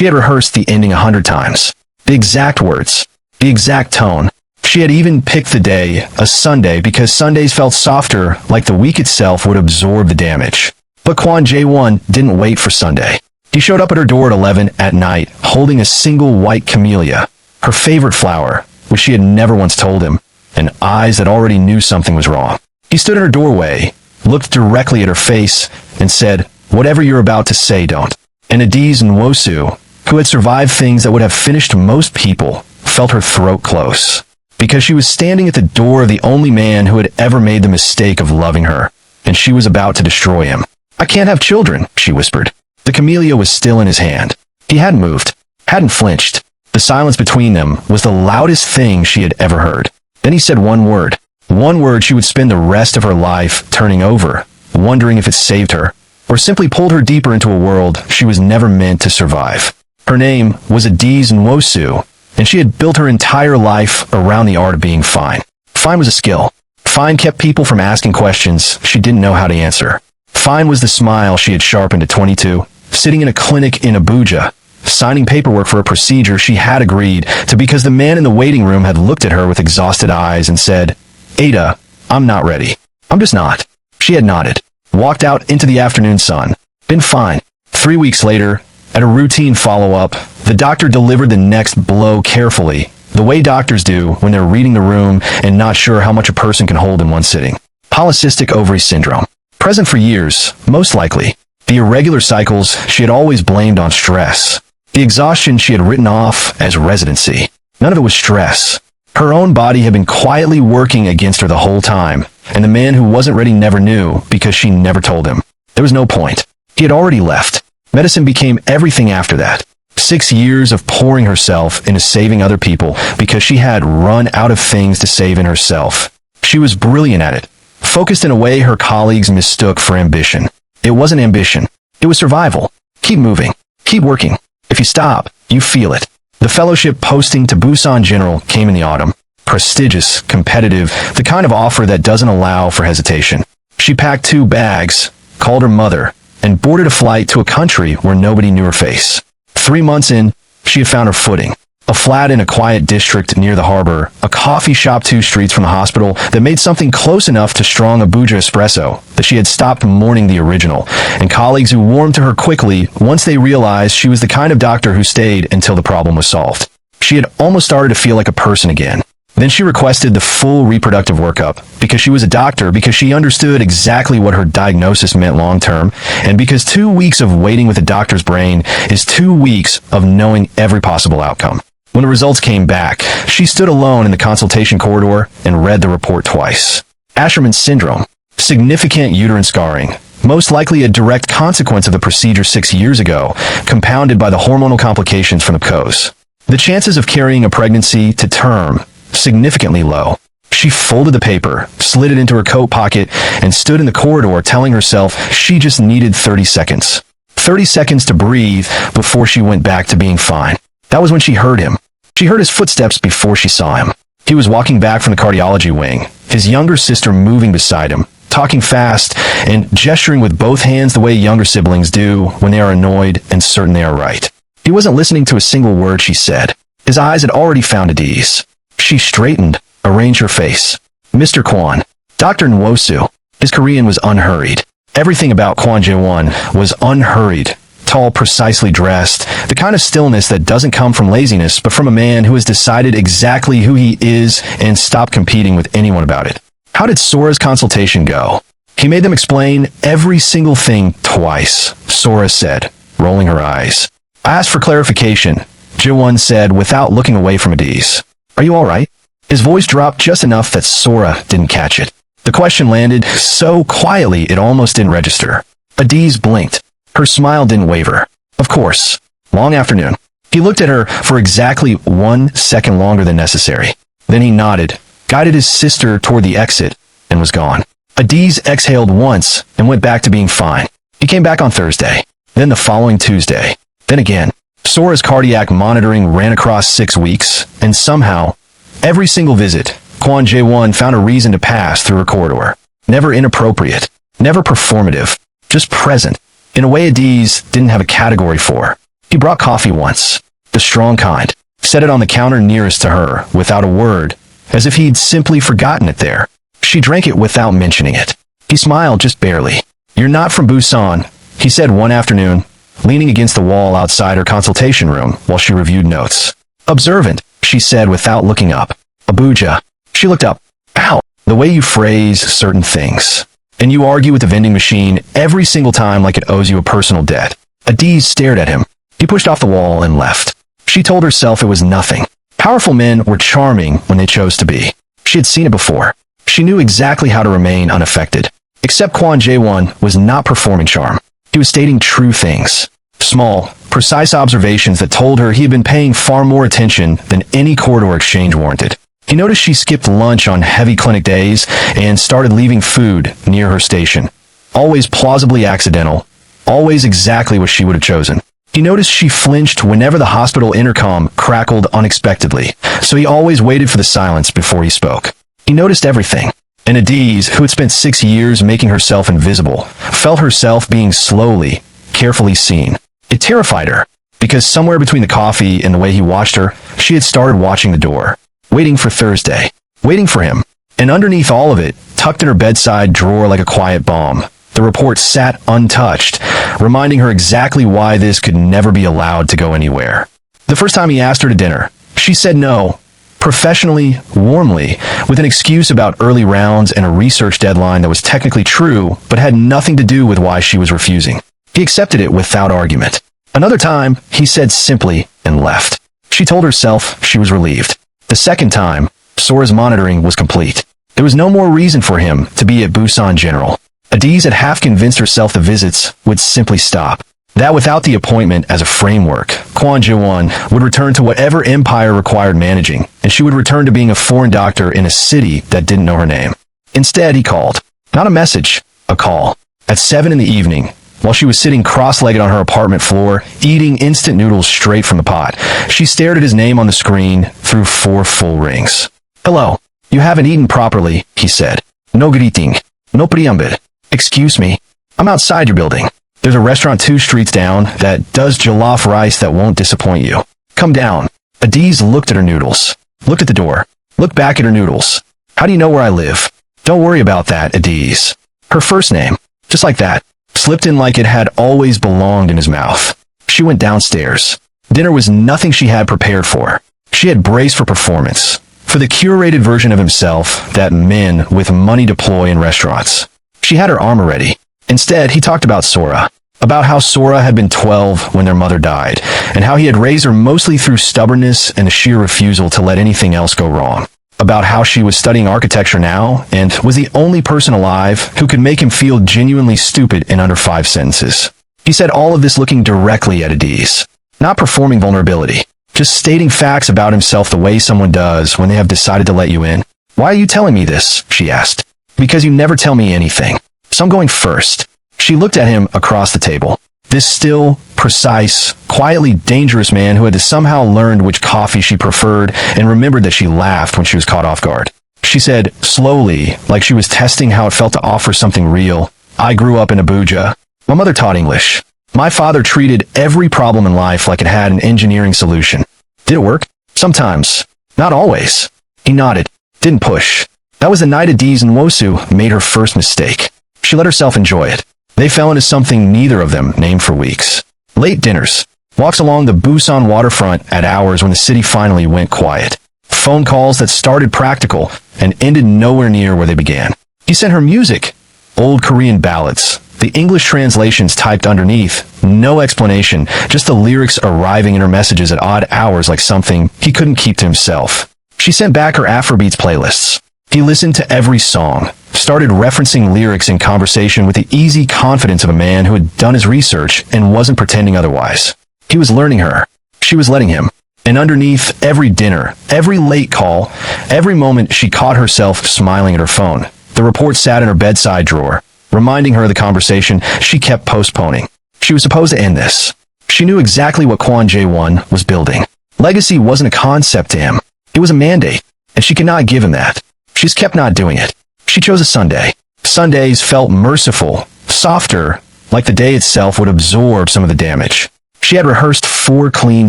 She had rehearsed the ending 100 times. The exact words. The exact tone. She had even picked the day, a Sunday, because Sundays felt softer, like the week itself would absorb the damage. But Kwon Jae-won didn't wait for Sunday. He showed up at her door at 11 at night, holding a single white camellia, her favorite flower, which she had never once told him, and eyes that already knew something was wrong. He stood in her doorway, looked directly at her face, and said, "Whatever you're about to say, don't." And Adaeze Nwosu, who had survived things that would have finished most people, felt her throat close. Because she was standing at the door of the only man who had ever made the mistake of loving her, and she was about to destroy him. "I can't have children," she whispered. The camellia was still in his hand. He hadn't moved, hadn't flinched. The silence between them was the loudest thing she had ever heard. Then he said one word she would spend the rest of her life turning over, wondering if it saved her, or simply pulled her deeper into a world she was never meant to survive. Her name was Adaeze Nwosu, and she had built her entire life around the art of being fine. Fine was a skill. Fine kept people from asking questions she didn't know how to answer. Fine was the smile she had sharpened at 22, sitting in a clinic in Abuja, signing paperwork for a procedure she had agreed to because the man in the waiting room had looked at her with exhausted eyes and said, "Ada, I'm not ready. I'm just not." She had nodded, walked out into the afternoon sun. Been fine. 3 weeks later, at a routine follow-up, the doctor delivered the next blow carefully, the way doctors do when they're reading the room and not sure how much a person can hold in one sitting. Polycystic ovary syndrome. Present for years, most likely. The irregular cycles she had always blamed on stress. The exhaustion she had written off as residency. None of it was stress. Her own body had been quietly working against her the whole time, and the man who wasn't ready never knew because she never told him. There was no point. He had already left. Medicine became everything after that. 6 years of pouring herself into saving other people because she had run out of things to save in herself. She was brilliant at it, focused in a way her colleagues mistook for ambition. It wasn't ambition. It was survival. Keep moving. Keep working. If you stop, you feel it. The fellowship posting to Busan General came in the autumn. Prestigious, competitive, the kind of offer that doesn't allow for hesitation. She packed 2 bags, called her mother, and boarded a flight to a country where nobody knew her face. 3 months in, she had found her footing. A flat in a quiet district near the harbor, a coffee shop 2 streets from the hospital that made something close enough to strong Abuja espresso that she had stopped mourning the original, and colleagues who warmed to her quickly once they realized she was the kind of doctor who stayed until the problem was solved. She had almost started to feel like a person again. Then she requested the full reproductive workup, because she was a doctor, because she understood exactly what her diagnosis meant long-term, and because 2 weeks of waiting with a doctor's brain is 2 weeks of knowing every possible outcome. When the results came back, she stood alone in the consultation corridor and read the report twice. Asherman syndrome, significant uterine scarring, most likely a direct consequence of the procedure 6 years ago, compounded by the hormonal complications from the PCOS. The chances of carrying a pregnancy to term, significantly low. She folded the paper, slid it into her coat pocket, and stood in the corridor telling herself she just needed 30 seconds. 30 seconds to breathe before she went back to being fine. That was when she heard him. She heard his footsteps before she saw him. He was walking back from the cardiology wing, his younger sister moving beside him, talking fast and gesturing with both hands the way younger siblings do when they are annoyed and certain they are right. He wasn't listening to a single word she said. His eyes had already found Adaeze. She straightened, arranged her face. "Mr. Kwon." Dr. Nwosu. His Korean was unhurried. Everything about Kwon Jae-won was unhurried. Tall, precisely dressed, the kind of stillness that doesn't come from laziness, but from a man who has decided exactly who he is and stopped competing with anyone about it. How did Sora's consultation go? He made them explain every single thing twice, Sora said, rolling her eyes. I asked for clarification, Jae-won said without looking away from Adaeze. Are you all right? His voice dropped just enough that Sora didn't catch it. The question landed so quietly it almost didn't register. Adaeze blinked. Her smile didn't waver. Of course. Long afternoon. He looked at her for exactly 1 second longer than necessary. Then he nodded, guided his sister toward the exit, and was gone. Adaeze exhaled once and went back to being fine. He came back on Thursday, then the following Tuesday, then again. Sora's cardiac monitoring ran across 6 weeks, and somehow, every single visit, Kwon Jae-won found a reason to pass through her corridor. Never inappropriate, never performative, just present, in a way Adaeze didn't have a category for. He brought coffee once, the strong kind, set it on the counter nearest to her, without a word, as if he'd simply forgotten it there. She drank it without mentioning it. He smiled just barely. "You're not from Busan," he said one afternoon, leaning against the wall outside her consultation room while she reviewed notes. "Observant," she said without looking up. "Abuja." She looked up. "Ow, the way you phrase certain things. And you argue with the vending machine every single time like it owes you a personal debt." Adaeze stared at him. He pushed off the wall and left. She told herself it was nothing. Powerful men were charming when they chose to be. She had seen it before. She knew exactly how to remain unaffected. Except Kwon Jae-won was not performing charm. He was stating true things. Small, precise observations that told her he had been paying far more attention than any corridor exchange warranted. He noticed she skipped lunch on heavy clinic days and started leaving food near her station. Always plausibly accidental. Always exactly what she would have chosen. He noticed she flinched whenever the hospital intercom crackled unexpectedly, so he always waited for the silence before he spoke. He noticed everything. And Adaeze, who had spent 6 years making herself invisible, felt herself being slowly, carefully seen. It terrified her, because somewhere between the coffee and the way he watched her, she had started watching the door, waiting for Thursday, waiting for him. And underneath all of it, tucked in her bedside drawer like a quiet bomb, the report sat untouched, reminding her exactly why this could never be allowed to go anywhere. The first time he asked her to dinner, she said no, professionally, warmly, with an excuse about early rounds and a research deadline that was technically true, but had nothing to do with why she was refusing. He accepted it without argument. Another time, he said simply and left. She told herself she was relieved. The second time, Sora's monitoring was complete. There was no more reason for him to be at Busan General. Adaeze had half convinced herself the visits would simply stop. That without the appointment as a framework, Kwon Jae-won would return to whatever empire required managing, and she would return to being a foreign doctor in a city that didn't know her name. Instead, he called. Not a message, a call. At 7 in the evening, while she was sitting cross-legged on her apartment floor, eating instant noodles straight from the pot, she stared at his name on the screen through 4 full rings. "Hello. You haven't eaten properly," he said. "No greeting. No priambit. Excuse me. I'm outside your building. There's a restaurant 2 streets down that does jollof rice that won't disappoint you. Come down." Adaeze looked at her noodles, looked at the door, looked back at her noodles. "How do you know where I live?" "Don't worry about that, Adaeze." Her first name, just like that, slipped in like it had always belonged in his mouth. She went downstairs. Dinner was nothing she had prepared for. She had braced for performance, for the curated version of himself that men with money deploy in restaurants. She had her armor ready. Instead, he talked about Sora, about how Sora had been 12 when their mother died, and how he had raised her mostly through stubbornness and a sheer refusal to let anything else go wrong. About how she was studying architecture now, and was the only person alive who could make him feel genuinely stupid in under 5 sentences. He said all of this looking directly at Adaeze, not performing vulnerability, just stating facts about himself the way someone does when they have decided to let you in. "Why are you telling me this?" she asked. "Because you never tell me anything. So I'm going first." She looked at him across the table. This still, precise, quietly dangerous man who had somehow learned which coffee she preferred and remembered that she laughed when she was caught off guard. She said, slowly, like she was testing how it felt to offer something real, "I grew up in Abuja. My mother taught English. My father treated every problem in life like it had an engineering solution. Did it work? Sometimes. Not always." He nodded. Didn't push. That was the night Adaeze Nwosu made her first mistake. She let herself enjoy it. They fell into something neither of them named for weeks. Late dinners. Walks along the Busan waterfront at hours when the city finally went quiet. Phone calls that started practical and ended nowhere near where they began. He sent her music. Old Korean ballads. The English translations typed underneath. No explanation. Just the lyrics arriving in her messages at odd hours like something he couldn't keep to himself. She sent back her Afrobeats playlists. He listened to every song, started referencing lyrics in conversation with the easy confidence of a man who had done his research and wasn't pretending otherwise. He was learning her. She was letting him. And underneath every dinner, every late call, every moment she caught herself smiling at her phone. The report sat in her bedside drawer, reminding her of the conversation she kept postponing. She was supposed to end this. She knew exactly what Kwon Jae-won was building. Legacy wasn't a concept to him. It was a mandate, and she could not give him that. She's kept not doing it. She chose a Sunday. Sundays felt merciful, softer, like the day itself would absorb some of the damage. She had rehearsed 4 clean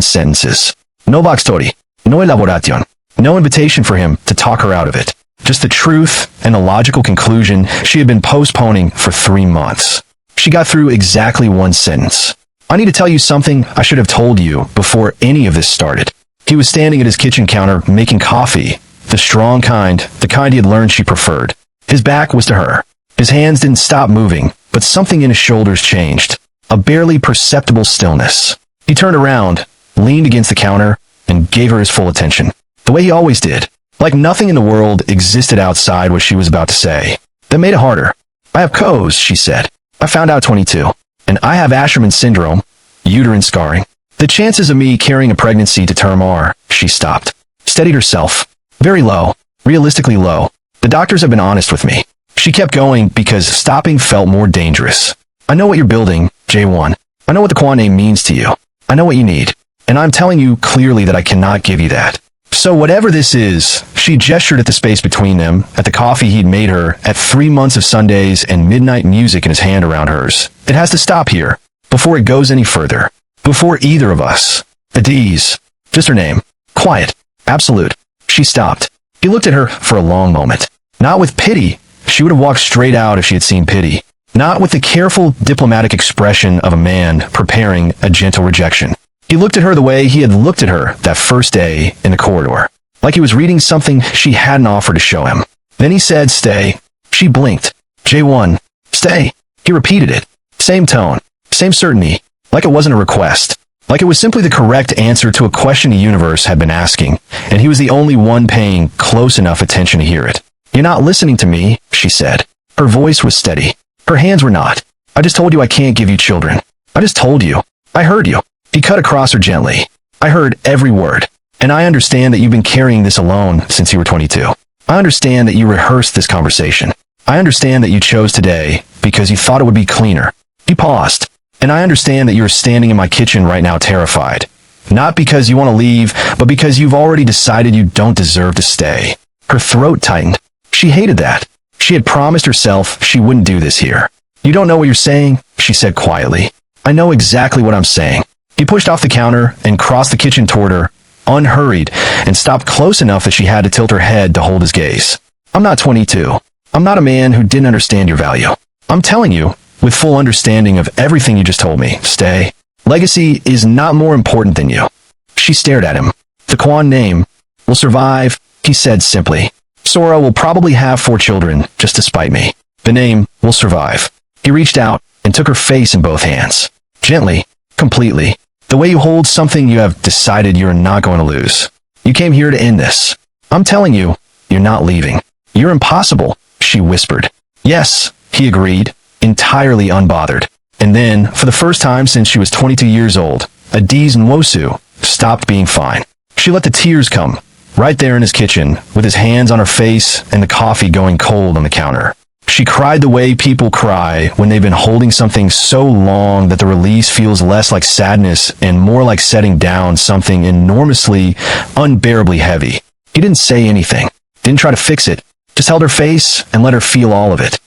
sentences. No backstory, no elaboration, no invitation for him to talk her out of it. Just the truth and a logical conclusion she had been postponing for 3 months. She got through exactly 1 sentence. I need to tell you something I should have told you before any of this started. He was standing at his kitchen counter making coffee, the strong kind, the kind he had learned she preferred. His back was to her. His hands didn't stop moving, but something in his shoulders changed. A barely perceptible stillness. He turned around, leaned against the counter, and gave her his full attention. The way he always did. Like nothing in the world existed outside what she was about to say. That made it harder. I have COS, she said. I found out 22. And I have Asherman syndrome, uterine scarring. The chances of me carrying a pregnancy to term are, she stopped. Steadied herself. Very low. Realistically low. The doctors have been honest with me. She kept going because stopping felt more dangerous. I know what you're building, Jae-won. I know what the Kwon name means to you. I know what you need. And I'm telling you clearly that I cannot give you that. So whatever this is, she gestured at the space between them, at the coffee he'd made her, at 3 months of Sundays and midnight music in his hand around hers. It has to stop here, before it goes any further. Before either of us. Adaeze. Just her name. Quiet. Absolute. She stopped. He looked at her for a long moment. Not with pity. She would have walked straight out if she had seen pity. Not with the careful, diplomatic expression of a man preparing a gentle rejection. He looked at her the way he had looked at her that first day in the corridor. Like he was reading something she hadn't offered to show him. Then he said, stay. She blinked. Jae-won. Stay. He repeated it. Same tone. Same certainty. Like it wasn't a request. Like it was simply the correct answer to a question the universe had been asking, and he was the only one paying close enough attention to hear it. You're not listening to me, she said. Her voice was steady. Her hands were not. I just told you I can't give you children. I just told you. I heard you. He cut across her gently. I heard every word. And I understand that you've been carrying this alone since you were 22. I understand that you rehearsed this conversation. I understand that you chose today because you thought it would be cleaner. He paused. And I understand that you're standing in my kitchen right now terrified. Not because you want to leave, but because you've already decided you don't deserve to stay. Her throat tightened. She hated that. She had promised herself she wouldn't do this here. You don't know what you're saying, she said quietly. I know exactly what I'm saying. He pushed off the counter and crossed the kitchen toward her, unhurried, and stopped close enough that she had to tilt her head to hold his gaze. I'm not 22. I'm not a man who didn't understand your value. I'm telling you, with full understanding of everything you just told me, stay. Legacy is not more important than you. She stared at him. The Kwon name will survive, he said simply. Sora will probably have 4 children, just to spite me. The name will survive. He reached out and took her face in both hands. Gently, completely. The way you hold something you have decided you're not going to lose. You came here to end this. I'm telling you, you're not leaving. You're impossible, she whispered. Yes, he agreed, entirely unbothered. And then, for the first time since she was 22 years old, Adaeze Nwosu stopped being fine. She let the tears come, right there in his kitchen, with his hands on her face and the coffee going cold on the counter. She cried the way people cry when they've been holding something so long that the release feels less like sadness and more like setting down something enormously, unbearably heavy. He didn't say anything, didn't try to fix it, just held her face and let her feel all of it.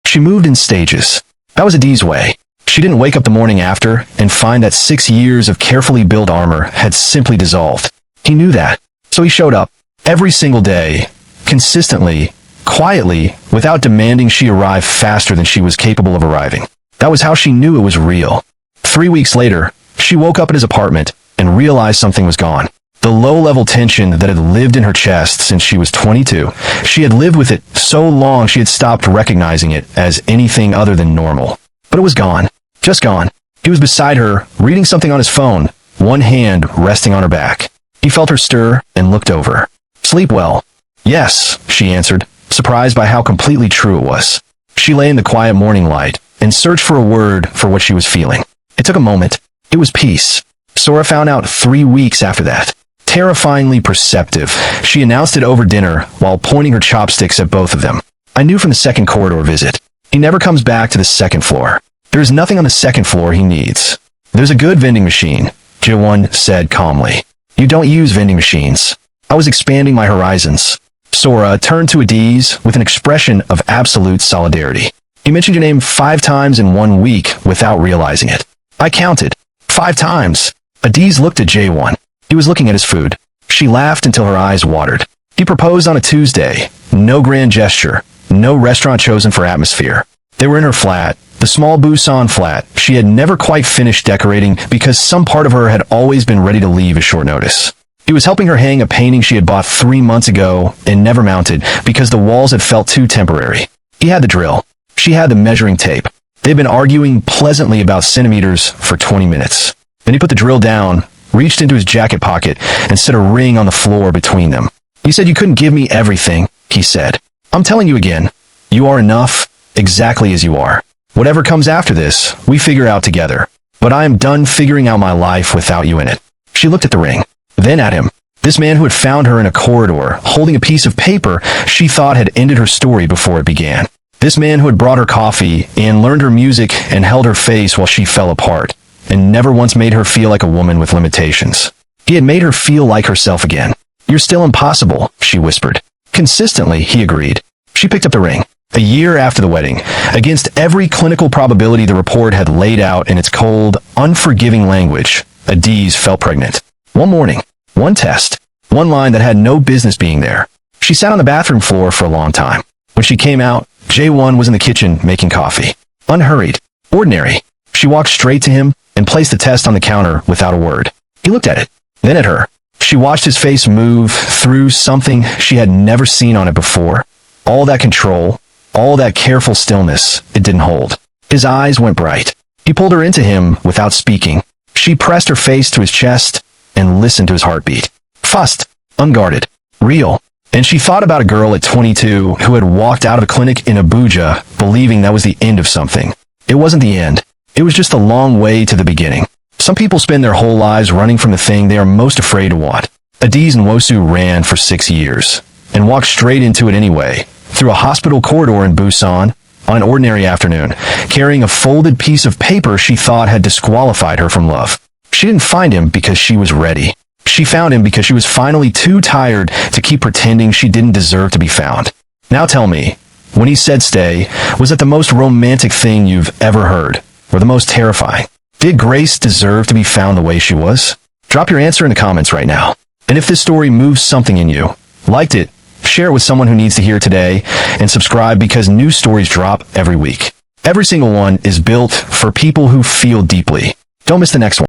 She moved in stages. That was Adaeze's way. She didn't wake up the morning after and find that 6 years of carefully built armor had simply dissolved. He knew that. So he showed up, every single day, consistently, quietly, without demanding she arrive faster than she was capable of arriving. That was how she knew it was real. 3 weeks later, she woke up at his apartment and realized something was gone. The low-level tension that had lived in her chest since she was 22, she had lived with it so long she had stopped recognizing it as anything other than normal. But it was gone. Just gone. He was beside her, reading something on his phone, one hand resting on her back. He felt her stir and looked over. Sleep well. Yes, she answered, surprised by how completely true it was. She lay in the quiet morning light and searched for a word for what she was feeling. It took a moment. It was peace. Sora found out 3 weeks after that. Terrifyingly perceptive, she announced it over dinner while pointing her chopsticks at both of them. I knew from the second corridor visit. He never comes back to the second floor. There is nothing on the second floor he needs. There's a good vending machine, Jae-won said calmly. You don't use vending machines. I was expanding my horizons. Sora turned to Adaeze with an expression of absolute solidarity. He mentioned your name 5 times in 1 week without realizing it. I counted. 5 times. Adaeze looked at Jae-won. He was looking at his food. She laughed until her eyes watered. He proposed on a Tuesday. No grand gesture. No restaurant chosen for atmosphere. They were in her flat, the small Busan flat she had never quite finished decorating because some part of her had always been ready to leave at short notice. He was helping her hang a painting she had bought 3 months ago and never mounted because the walls had felt too temporary. He had the drill. She had the measuring tape. They'd been arguing pleasantly about centimeters for 20 minutes. Then he put the drill down, reached into his jacket pocket, and set a ring on the floor between them. "You said you couldn't give me everything," he said. "I'm telling you again, you are enough, exactly as you are. Whatever comes after this, we figure out together. But I am done figuring out my life without you in it." She looked at the ring, then at him. This man who had found her in a corridor, holding a piece of paper she thought had ended her story before it began. This man who had brought her coffee and learned her music and held her face while she fell apart, and never once made her feel like a woman with limitations. He had made her feel like herself again. "You're still impossible," she whispered. Consistently, he agreed. She picked up the ring. A year after the wedding, against every clinical probability the report had laid out in its cold, unforgiving language, Adaeze felt pregnant. One morning, one test, one line that had no business being there. She sat on the bathroom floor for a long time. When she came out, Jae-won was in the kitchen making coffee. Unhurried, ordinary. She walked straight to him and placed the test on the counter without a word. He looked at it, then at her. She watched his face move through something she had never seen on it before. All that control, all that careful stillness, it didn't hold. His eyes went bright. He pulled her into him without speaking. She pressed her face to his chest and listened to his heartbeat. Fast, unguarded, real. And she thought about a girl at 22 who had walked out of a clinic in Abuja believing that was the end of something. It wasn't the end. It was just a long way to the beginning. Some people spend their whole lives running from the thing they are most afraid to want. Adaeze Nwosu ran for 6 years and walked straight into it anyway, through a hospital corridor in Busan on an ordinary afternoon, carrying a folded piece of paper she thought had disqualified her from love. She didn't find him because she was ready. She found him because she was finally too tired to keep pretending she didn't deserve to be found. Now tell me, when he said stay, was it the most romantic thing you've ever heard, or the most terrifying? Did Grace deserve to be found the way she was? Drop your answer in the comments right now. And if this story moves something in you, liked it, share it with someone who needs to hear today, and subscribe because new stories drop every week. Every single one is built for people who feel deeply. Don't miss the next one.